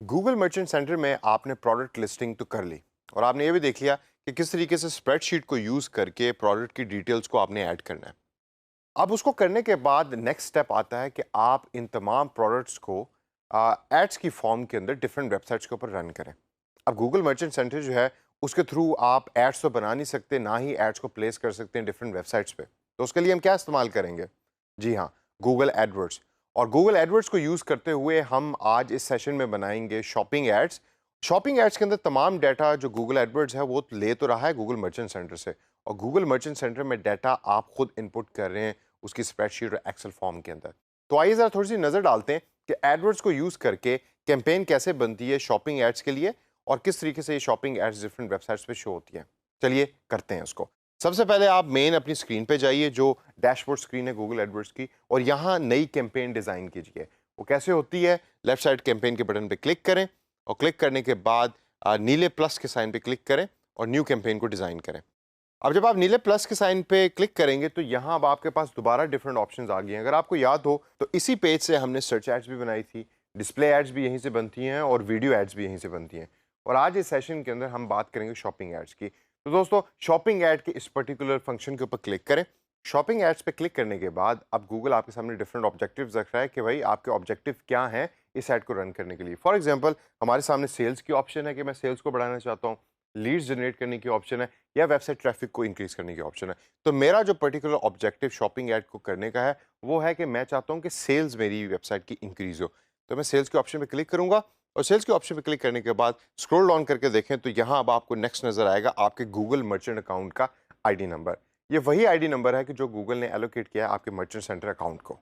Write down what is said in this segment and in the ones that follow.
Google merchant centre में आपने product listing तो कर ली और आपने ये भी देख लिया कि किस तरीके से स्प्रेडशीट को यूज़ करके प्रोडक्ट की डिटेल्स को आपने ऐड करना है। अब उसको करने के बाद नेक्स्ट स्टेप आता है कि आप इन तमाम प्रोडक्ट्स को एड्स की फॉर्म के अंदर डिफरेंट वेबसाइट्स के ऊपर रन करें। अब गूगल मर्चेंट सेंटर जो है उसके थ्रू आप एड्स तो बना नहीं सकते, ना ही एड्स को प्लेस कर सकते हैं डिफरेंट वेबसाइट्स पे। तो उसके लिए हम क्या इस्तेमाल करेंगे? जी हाँ, गूगल एडवर्ड्स। और गूगल एडवर्ड्स को यूज़ करते हुए हम आज इस सेशन में बनाएंगे शॉपिंग एड्स। शॉपिंग एड्स के अंदर तमाम डाटा जो गूगल एडवर्ड्स है वो ले तो रहा है गूगल मर्चेंट सेंटर से, और गूगल मर्चेंट सेंटर में डाटा आप खुद इनपुट कर रहे हैं उसकी स्प्रेडशीट और एक्सेल फॉर्म के अंदर। तो आइए ज़रा थोड़ी सी नज़र डालते हैं कि एडवर्ड्स को यूज़ करके कैंपेन कैसे बनती है शॉपिंग एड्स के लिए, और किस तरीके से ये शॉपिंग एड्स डिफरेंट वेबसाइट्स पे शो होती हैं। चलिए करते हैं उसको। सबसे पहले आप मेन अपनी स्क्रीन पे जाइए, जो डैशबोर्ड स्क्रीन है गूगल एडवर्ड्स की, और यहाँ नई कैंपेन डिज़ाइन कीजिए। वो कैसे होती है? लेफ्ट साइड कैंपेन के बटन पे क्लिक करें, और क्लिक करने के बाद नीले प्लस के साइन पे क्लिक करें और न्यू कैंपेन को डिज़ाइन करें। अब जब आप नीले प्लस के साइन पे क्लिक करेंगे तो यहाँ अब आपके पास दोबारा डिफरेंट ऑप्शंस आ गए हैं। अगर आपको याद हो तो इसी पेज से हमने सर्च एड्स भी बनाई थी, डिस्प्ले एड्स भी यहीं से बनती हैं और वीडियो एड्स भी यहीं से बनती हैं। और आज इस सेशन के अंदर हम बात करेंगे शॉपिंग एड्स की। तो दोस्तों, शॉपिंग एड के इस पर्टिकुलर फंक्शन के ऊपर क्लिक करें। शॉपिंग एड्स पे क्लिक करने के बाद अब गूगल आपके सामने डिफरेंट ऑब्जेक्टिव्स रख रहा है कि भाई आपके ऑब्जेक्टिव क्या हैं इस एड को रन करने के लिए। फॉर एग्जाम्पल, हमारे सामने सेल्स की ऑप्शन है कि मैं सेल्स को बढ़ाना चाहता हूँ, लीड्स जनरेट करने की ऑप्शन है, या वेबसाइट ट्रैफिक को इंक्रीज करने की ऑप्शन है। तो मेरा जो पर्टिकुलर ऑब्जेक्टिव शॉपिंग ऐड को करने का है वो है कि मैं चाहता हूं कि सेल्स मेरी वेबसाइट की इंक्रीज हो। तो मैं सेल्स के ऑप्शन पे क्लिक करूंगा, और सेल्स के ऑप्शन पे क्लिक करने के बाद स्क्रॉल डाउन करके देखें तो यहाँ अब आपको नेक्स्ट नजर आएगा आपके गूगल मर्चेंट अकाउंट का आईडी नंबर। ये वही आईडी नंबर है कि जो गूगल ने एलोकेट किया है आपके मर्चेंट सेंटर अकाउंट को।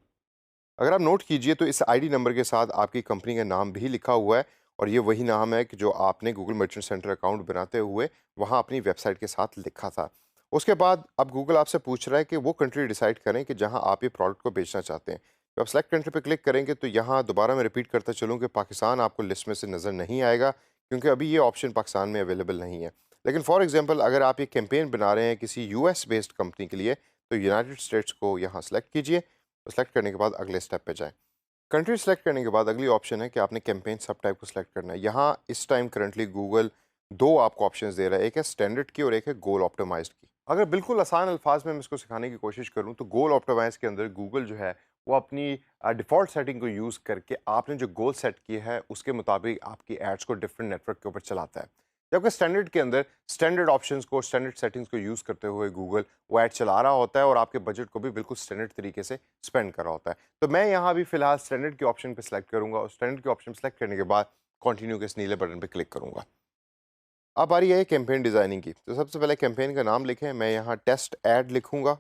अगर आप नोट कीजिए तो इस आईडी नंबर के साथ आपकी कंपनी का नाम भी लिखा हुआ है, और ये वही नाम है कि जो आपने गूगल मर्चेंट सेंटर अकाउंट बनाते हुए वहाँ अपनी वेबसाइट के साथ लिखा था। उसके बाद अब गूगल आपसे पूछ रहा है कि वो कंट्री डिसाइड करें कि जहाँ आप ये प्रोडक्ट को बेचना चाहते हैं। तो आप सेलेक्ट कंट्री पे क्लिक करेंगे तो यहाँ दोबारा मैं रिपीट करता चलूँ कि पाकिस्तान आपको लिस्ट में से नज़र नहीं आएगा, क्योंकि अभी ये ऑप्शन पाकिस्तान में अवेलेबल नहीं है। लेकिन फॉर एग्जाम्पल, अगर आप ये कैंपेन बना रहे हैं किसी यूएस बेस्ड कंपनी के लिए, तो यूनाइटेड स्टेट्स को यहाँ सेलेक्ट कीजिए। सेलेक्ट करने के बाद अगले स्टेप पे जाएँ। कंट्री सेलेक्ट करने के बाद अगली ऑप्शन है कि आपने कैंपेन सब टाइप को सिलेक्ट करना है। यहाँ इस टाइम करंटली गूगल दो आपको ऑप्शंस दे रहा है, एक है स्टैंडर्ड की और एक है गोल ऑप्टिमाइज्ड की। अगर बिल्कुल आसान अल्फाज में मैं इसको सिखाने की कोशिश करूँ तो गोल ऑप्टिमाइज के अंदर गूगल जो है वो अपनी डिफ़ॉल्ट सेटिंग को यूज़ करके आपने जो गोल सेट किया है उसके मुताबिक आपकी एड्स को डिफरेंट नेटवर्क के ऊपर चलाता है। जबकि स्टैंडर्ड के अंदर स्टैंडर्ड ऑप्शंस को, स्टैंडर्ड सेटिंग्स को यूज़ करते हुए गूगल वो ऐड चला रहा होता है और आपके बजट को भी बिल्कुल स्टैंडर्ड तरीके से स्पेंड कर रहा होता है। तो मैं यहाँ भी फिलहाल स्टैंडर्ड के ऑप्शन पे सिलेक्ट करूँगा, और स्टैंडर्ड के ऑप्शन सेलेक्ट करने के बाद कंटिन्यू के इस नीले बटन पे क्लिक करूँगा। अब बारी है कैंपेन डिज़ाइनिंग की। तो सबसे पहले कैंपेन का नाम लिखें, मैं यहाँ टेस्ट ऐड लिखूँगा।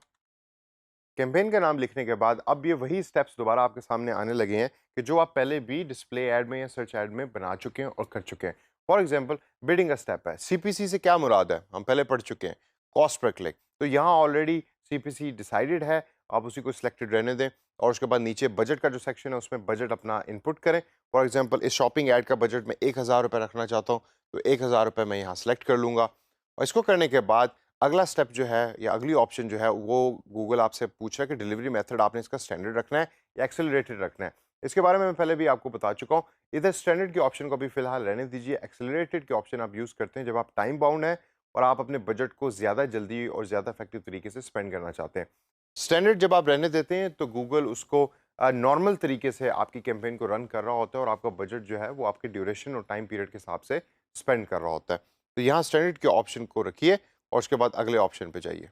कैंपेन का नाम लिखने के बाद अब ये वही स्टेप्स दोबारा आपके सामने आने लगे हैं कि जो आप पहले भी डिस्प्ले ऐड में या सर्च ऐड में बना चुके हैं और कर चुके हैं। फॉर एग्जांपल, बिडिंग का स्टेप है। सीपीसी से क्या मुराद है हम पहले पढ़ चुके हैं, कॉस्ट पर क्लिक। तो यहाँ ऑलरेडी सीपीसी डिसाइडेड है, आप उसी को सिलेक्टेड रहने दें, और उसके बाद नीचे बजट का जो सेक्शन है उसमें बजट अपना इनपुट करें। फॉर एग्जाम्पल, इस शॉपिंग ऐड का बजट मैं 1000 रुपये रखना चाहता हूँ, तो 1000 रुपये मैं यहाँ सेलेक्ट कर लूँगा। और इसको करने के बाद अगला स्टेप जो है या अगली ऑप्शन जो है वो गूगल आपसे पूछ रहा है कि डिलीवरी मेथड आपने इसका स्टैंडर्ड रखना है या एक्सेलरेटेड रखना है। इसके बारे में मैं पहले भी आपको बता चुका हूँ। इधर स्टैंडर्ड के ऑप्शन को भी फिलहाल रहने दीजिए। एक्सेलरेटेड के ऑप्शन आप यूज़ करते हैं जब आप टाइम बाउंड है और आप अपने बजट को ज़्यादा जल्दी और ज़्यादा इफेक्टिव तरीके से स्पेंड करना चाहते हैं। स्टैंडर्ड जब आप रहने देते हैं तो गूगल उसको नॉर्मल तरीके से आपकी कैंपेन को रन कर रहा होता है, और आपका बजट जो है वो आपके ड्यूरेशन और टाइम पीरियड के हिसाब से स्पेंड कर रहा होता है। तो यहाँ स्टैंडर्ड के ऑप्शन को रखिए और उसके बाद अगले ऑप्शन पे जाइए।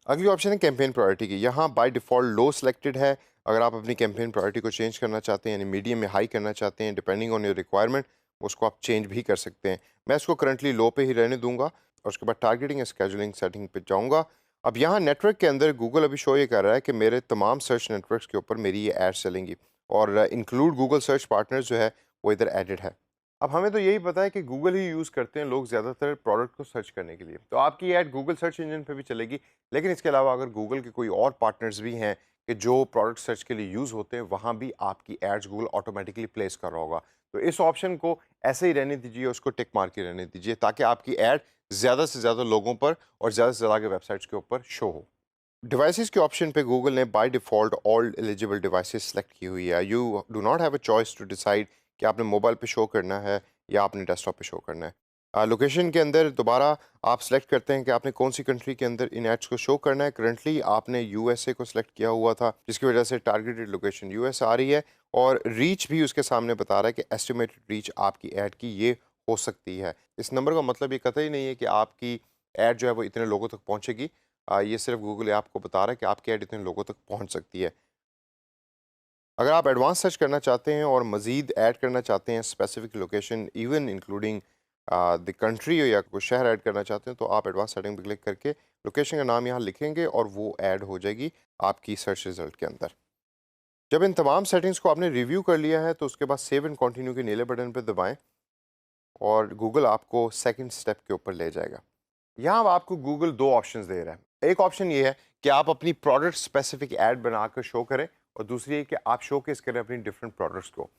अगली ऑप्शन है कैंपेन प्रायोरिटी की। यहाँ बाय डिफ़ॉल्ट लो सिलेक्टेड है। अगर आप अपनी कैंपेन प्रायोरिटी को चेंज करना चाहते हैं, यानी मीडियम में हाई करना चाहते हैं, डिपेंडिंग ऑन योर रिक्वायरमेंट, उसको आप चेंज भी कर सकते हैं। मैं इसको करंटली लो पे ही रहने दूंगा, और उसके बाद टारगेटिंग एंड स्केजुलिंग सेटिंग पे जाऊंगा। अब यहाँ नेटवर्क के अंदर गूगल अभी शो ये कर रहा है कि मेरे तमाम सर्च नेटवर्क्स के ऊपर मेरी ये एड्स चलेंगी, और इंक्लूड गूगल सर्च पार्टनर्स जो है वो इधर एडेड है। अब हमें तो यही पता है कि गूगल ही यूज़ करते हैं लोग ज़्यादातर प्रोडक्ट को सर्च करने के लिए, तो आपकी ऐड गूगल सर्च इंजन पे भी चलेगी। लेकिन इसके अलावा अगर गूगल के कोई और पार्टनर्स भी हैं कि जो प्रोडक्ट सर्च के लिए यूज़ होते हैं, वहाँ भी आपकी एड्स गूगल ऑटोमेटिकली प्लेस कर रहा होगा। तो इस ऑप्शन को ऐसे ही रहने दीजिए, उसको टिक मार के रहने दीजिए, ताकि आपकी ऐड ज़्यादा से ज़्यादा लोगों पर और ज़्यादा से ज़्यादा के वेबसाइट्स के ऊपर शो हो। डिवाइसेस के ऑप्शन पे गूगल ने by default all eligible devices select की हुई है। You do not have a choice to decide कि आपने मोबाइल पे शो करना है या आपने डेस्कटॉप पे शो करना है। लोकेशन के अंदर दोबारा आप सेलेक्ट करते हैं कि आपने कौन सी कंट्री के अंदर इन एड्स को शो करना है। करंटली आपने यूएसए को सिलेक्ट किया हुआ था, जिसकी वजह से टारगेटेड लोकेशन यूएस आ रही है और रीच भी उसके सामने बता रहा है कि एस्टिमेटेड रीच आपकी ऐड की ये हो सकती है। इस नंबर का मतलब ये कतई नहीं है कि आपकी ऐड जो है वो इतने लोगों तक पहुंचेगी। ये सिर्फ गूगल आपको बता रहा है कि आपकी ऐड इतने लोगों तक पहुंच सकती है। अगर आप एडवांस सर्च करना चाहते हैं और मज़ीद ऐड करना चाहते हैं specific location even including the country या कोई शहर ऐड करना चाहते हैं, तो आप एडवांस सेटिंग पे क्लिक करके लोकेशन का नाम यहाँ लिखेंगे और वो ऐड हो जाएगी आपकी सर्च रिजल्ट के अंदर। जब इन तमाम सेटिंग्स को आपने रिव्यू कर लिया है तो उसके बाद सेव एंड कंटिन्यू के नीले बटन पर दबाएं और गूगल आपको सेकंड स्टेप के ऊपर ले जाएगा। यहाँ अब आपको गूगल दो ऑप्शंस दे रहा है। एक ऑप्शन ये है कि आप अपनी प्रोडक्ट स्पेसिफिक ऐड बनाकर शो करें और दूसरी है कि आप शोकेस करें अपनी डिफरेंट प्रोडक्ट्स को।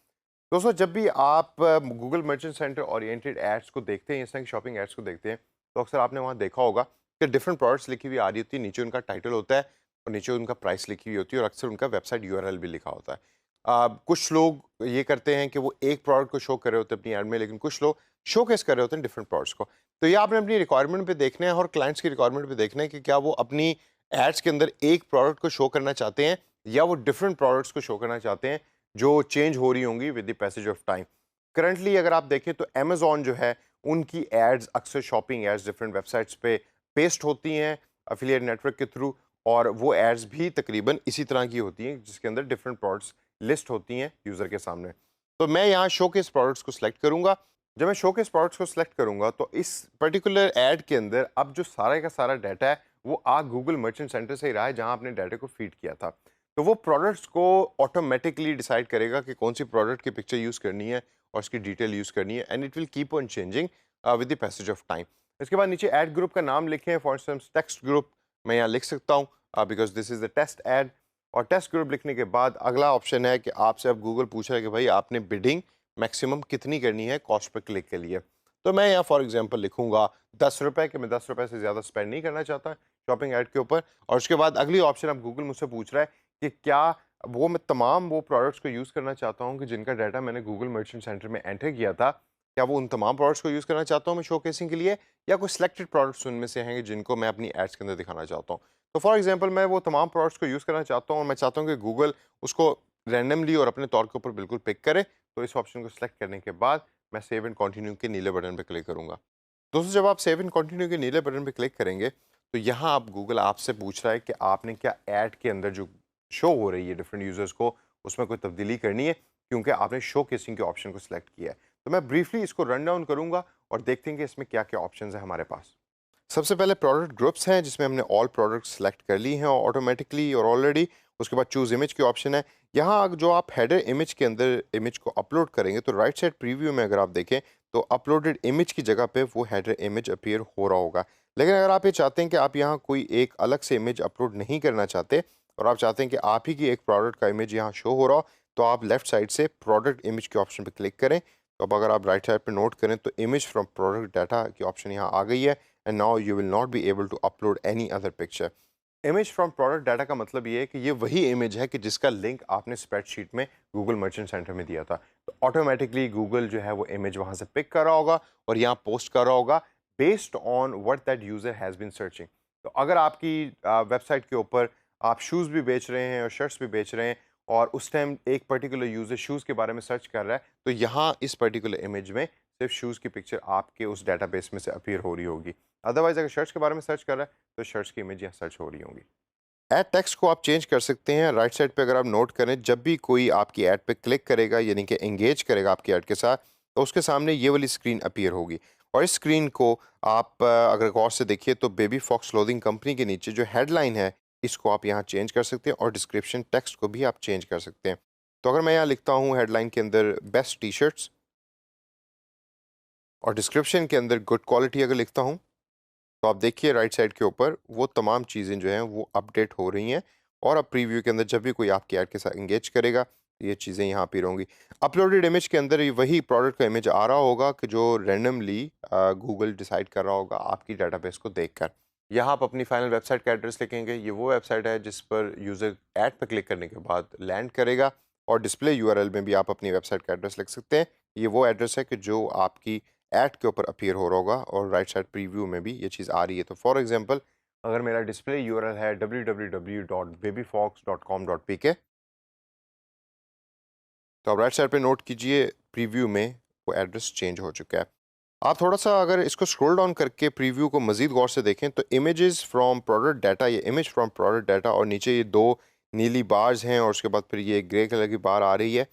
दोस्तों, जब भी आप Google merchant center oriented ads को देखते हैं, इस तरह की शॉपिंग एड्स को देखते हैं, तो अक्सर आपने वहाँ देखा होगा कि डिफरेंट प्रोडक्ट्स लिखी हुई आ रही होती है, नीचे उनका टाइटल होता है और नीचे उनका प्राइस लिखी हुई होती है और अक्सर उनका वेबसाइट यूआरएल भी लिखा होता है। कुछ लोग ये करते हैं कि वो एक प्रोडक्ट को शो कर रहे होते हैं अपनी ऐड में, लेकिन कुछ लोग शोकेस कर रहे होते हैं डिफरेंट प्रोडक्ट्स को। तो ये आपने अपनी रिक्वायरमेंट पे देखना है और क्लाइंट्स की रिक्वायरमेंट पे देखना है कि क्या वो अपनी एड्स के अंदर एक प्रोडक्ट को शो करना चाहते हैं या वो डिफरेंट प्रोडक्ट्स को शो करना चाहते हैं जो चेंज हो रही होंगी with the passage of time. Currently अगर आप देखें तो अमेजोन जो है, उनकी एड्स अक्सर शॉपिंग एड्स डिफरेंट वेबसाइट्स पे पेस्ट होती हैं अफिलिएट नेटवर्क के थ्रू, और वो एड्स भी तकरीबन इसी तरह की होती हैं जिसके अंदर डिफरेंट प्रोडक्ट्स लिस्ट होती हैं यूज़र के सामने। तो मैं यहाँ शोकेस प्रोडक्ट्स को सिलेक्ट करूँगा। जब मैं शोकेस प्रोडक्ट्स को सिलेक्ट करूँगा तो इस पर्टिकुलर ऐड के अंदर अब जो सारा का सारा डाटा है वो आ गूगल मर्चेंट सेंटर से ही रहा है जहाँ आपने डाटा को फीड किया था। तो वो प्रोडक्ट्स को ऑटोमेटिकली डिसाइड करेगा कि कौन सी प्रोडक्ट की पिक्चर यूज़ करनी है और उसकी डिटेल यूज़ करनी है, and it will keep on changing with the passage of time. इसके बाद नीचे ऐड ग्रुप का नाम लिखें, फॉर इंस्टेंस टेक्स्ट ग्रुप मैं यहाँ लिख सकता हूँ because this is the test ad. और टेस्ट ग्रुप लिखने के बाद अगला ऑप्शन है कि आपसे अब गूगल पूछ रहा है कि भाई आपने बिडिंग मैक्सिमम कितनी करनी है कॉस्ट पर क्लिक के लिए। तो मैं यहाँ फॉर एग्जांपल लिखूंगा 10 रुपये, कि मैं 10 रुपये से ज़्यादा स्पेंड नहीं करना चाहता शॉपिंग ऐड के ऊपर। और उसके बाद अगली ऑप्शन अब गूगल मुझसे पूछ रहा है कि क्या वो मैं तमाम वो प्रोडक्ट्स को यूज़ करना चाहता हूँ कि जिनका डाटा मैंने गूगल मर्चेंट सेंटर में एंटर किया था, क्या वो उन तमाम प्रोडक्ट्स को यूज़ करना चाहता हूँ मैं शोकेसिंग के लिए, या कोई सिलेक्टेड प्रोडक्ट्स उनमें से हैं जिनको मैं अपनी एड्स के अंदर दिखाना चाहता हूँ। तो फॉर एग्जांपल मैं वो तमाम प्रोडक्ट्स को यूज़ करना चाहता हूँ और मैं चाहता हूँ कि गूगल उसको रैंडमली और अपने तौर के ऊपर बिल्कुल पिक करे। तो इस ऑप्शन को सिलेक्ट करने के बाद मैं सेव एंड कंटिन्यू के नीले बटन पर क्लिक करूँगा। दोस्तों, जब आप सेव एंड कंटिन्यू के नीले बटन पर क्लिक करेंगे तो यहाँ आप गूगल आपसे पूछ रहा है कि आपने क्या ऐड के अंदर जो शो हो रही है डिफरेंट यूज़र्स को उसमें कोई तब्दीली करनी है, क्योंकि आपने शो केसिंग के ऑप्शन को सिलेक्ट किया है। तो मैं ब्रीफली इसको रन डाउन करूँगा और देखते हैं कि इसमें क्या क्या ऑप्शन है हमारे पास। सबसे पहले प्रोडक्ट ग्रुप्स हैं जिसमें हमने ऑल प्रोडक्ट्स सेलेक्ट कर ली हैं ऑटोमेटिकली और ऑलरेडी। उसके बाद चूज़ इमेज की ऑप्शन है। यहाँ जो आप हेडर इमेज के अंदर इमेज को अपलोड करेंगे तो राइट साइड प्रीव्यू में अगर आप देखें तो अपलोडेड इमेज की जगह पे वो हेडर इमेज अपीयर हो रहा होगा। लेकिन अगर आप ये चाहते हैं कि आप यहाँ कोई एक अलग से इमेज अपलोड नहीं करना चाहते और आप चाहते हैं कि आप ही की एक प्रोडक्ट का इमेज यहाँ शो हो रहा हो, तो आप लेफ्ट साइड से प्रोडक्ट इमेज के ऑप्शन पर क्लिक करें। तो अब अगर आप राइट साइड पर नोट करें तो इमेज फ्रॉम प्रोडक्ट डाटा की ऑप्शन यहाँ आ गई है, and now you will not be able to upload any other picture। Image from product data का मतलब ये है कि ये वही इमेज है कि जिसका लिंक आपने स्प्रेडशीट में गूगल मर्चेंट सेंटर में दिया था। तो ऑटोमेटिकली गूगल जो है वो इमेज वहाँ से पिक कर रहा होगा और यहाँ पोस्ट कर रहा होगा based on what that user has been searching. तो अगर आपकी वेबसाइट के ऊपर आप शूज़ भी बेच रहे हैं और शर्ट्स भी बेच रहे हैं और उस टाइम एक पर्टिकुलर यूज़र शूज़ के बारे में सर्च कर रहा है, तो यहाँ इस पर्टिकुलर इमेज में सिर्फ शूज़ की पिक्चर आपके उस डाटाबेस में से अपीयर हो रही होगी। अदरवाइज अगर शर्ट्स के बारे में सर्च कर रहा है तो शर्ट्स की इमेज यहाँ सर्च हो रही होंगी। ऐड टेक्स्ट को आप चेंज कर सकते हैं। राइट साइड पे अगर आप नोट करें, जब भी कोई आपकी ऐड पे क्लिक करेगा यानी कि एंगेज करेगा आपकी ऐड के साथ, तो उसके सामने ये वाली स्क्रीन अपीयर होगी। और इस स्क्रीन को आप अगर गौर से देखिए तो बेबी फॉक्स क्लोथिंग कंपनी के नीचे जो हेडलाइन है इसको आप यहाँ चेंज कर सकते हैं और डिस्क्रिप्शन टेक्स्ट को भी आप चेंज कर सकते हैं। तो अगर मैं यहाँ लिखता हूँ हेडलाइन के अंदर बेस्ट टी शर्ट्स और डिस्क्रिप्शन के अंदर गुड क्वालिटी अगर लिखता हूँ, तो आप देखिए राइट साइड के ऊपर वो तमाम चीज़ें जो हैं वो अपडेट हो रही हैं। और अब प्रीव्यू के अंदर जब भी कोई आपकी ऐड के साथ एंगेज करेगा तो ये चीज़ें यहाँ पे होंगी। अपलोडेड इमेज के अंदर ये वही प्रोडक्ट का इमेज आ रहा होगा कि जो रैंडमली गूगल डिसाइड कर रहा होगा आपकी डाटाबेस को देखकर। यहाँ आप अपनी फाइनल वेबसाइट का एड्रेस लिखेंगे। ये वो वेबसाइट है जिस पर यूज़र ऐड पर क्लिक करने के बाद लैंड करेगा। और डिस्प्ले यूआरएल में भी आप अपनी वेबसाइट का एड्रेस लिख सकते हैं। ये वो एड्रेस है कि जो आपकी ऐड के ऊपर अपीयर हो रहा होगा और राइट साइड प्रीव्यू में भी ये चीज़ आ रही है। तो फॉर एग्जांपल अगर मेरा डिस्प्ले यूआरएल है www.babyfox.com.pk, तो आप राइट साइड पे नोट कीजिए प्रीव्यू में वो एड्रेस चेंज हो चुका है। आप थोड़ा सा अगर इसको स्क्रॉल डाउन करके प्रीव्यू को मज़ीद गौर से देखें तो इमेजेस फ्रॉम प्रोडक्ट डाटा, ये इमेज फ्रॉम प्रोडक्ट डाटा और नीचे ये दो नीली बार्स हैं और उसके बाद फिर ये ग्रे कलर की बार आ रही है।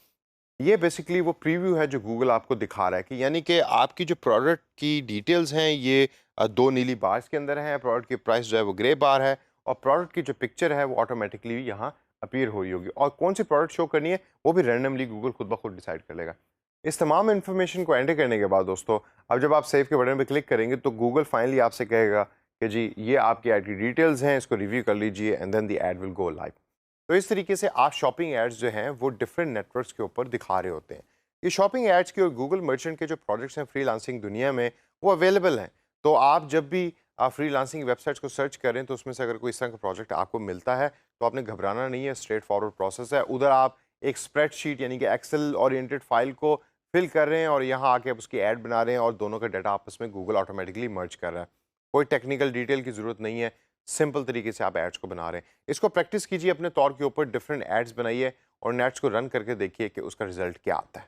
ये बेसिकली वो प्रीव्यू है जो गूगल आपको दिखा रहा है कि यानी कि आपकी जो प्रोडक्ट की डिटेल्स हैं ये दो नीली बार्स के अंदर हैं, प्रोडक्ट की प्राइस जो है वो ग्रे बार है और प्रोडक्ट की जो पिक्चर है वो ऑटोमेटिकली यहाँ अपीयर हो रही होगी और कौन सी प्रोडक्ट शो करनी है वो भी रैंडमली गूगल खुद ब खुद डिसाइड कर लेगा। इस तमाम इन्फॉर्मेशन को एंटर करने के बाद दोस्तों अब जब आप सेव के बटन पर क्लिक करेंगे तो गूगल फाइनली आपसे कहेगा कि जी ये आपकी ऐड की डिटेल्स हैं, इसको रिव्यू कर लीजिए and then the ad will go live. तो इस तरीके से आप शॉपिंग एड्स जो हैं वो डिफरेंट नेटवर्क्स के ऊपर दिखा रहे होते हैं। ये शॉपिंग एड्स के और गूगल मर्चेंट के जो प्रोजेक्ट्स हैं फ्रीलांसिंग दुनिया में वो अवेलेबल हैं। तो आप जब भी फ्रीलांसिंग वेबसाइट्स को सर्च करें तो उसमें से अगर कोई इस तरह का प्रोजेक्ट आपको मिलता है तो आपने घबराना नहीं है, स्ट्रेट फॉरवर्ड प्रोसेस है। उधर आप एक स्प्रेडशीट यानी कि एक्सेल ओरिएंटेड फाइल को फिल कर रहे हैं और यहाँ आके आप उसकी ऐड बना रहे हैं और दोनों का डाटा आपस में गूगल ऑटोमेटिकली मर्ज कर रहा है। कोई टेक्निकल डिटेल की ज़रूरत नहीं है, सिंपल तरीके से आप एड्स को बना रहे हैं। इसको प्रैक्टिस कीजिए अपने तौर के ऊपर, डिफरेंट एड्स बनाइए और नेट्स को रन करके देखिए कि उसका रिजल्ट क्या आता है।